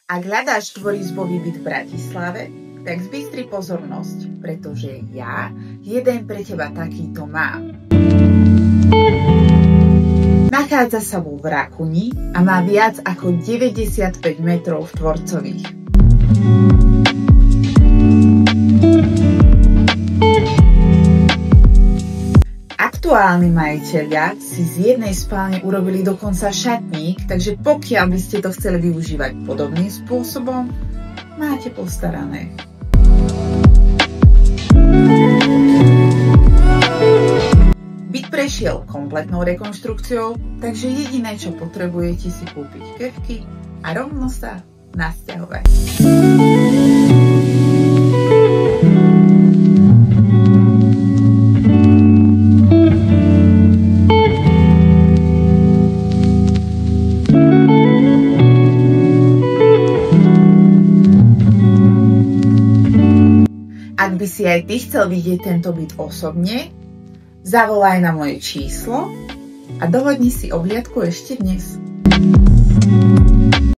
Ak hľadáš dvojizbový byt v Bratislave, tak zbystri pozornosť, pretože ja jeden pre teba takýto mám. Nachádza sa vo Vrakuni a má viac ako 95 metrov štvorcových. Aktuálni majiteľia si z jednej spálne urobili dokonca šatník, takže pokiaľ by ste to chceli využívať podobným spôsobom, máte postarané. Byt prešiel kompletnou rekonštrukciou, takže jediné, čo potrebujete, si kúpiť kefky a rovno sa nasťahovať. Ak by si aj ty chcel vidieť tento byt osobne, zavolaj na moje číslo a dohodni si obliadku ešte dnes.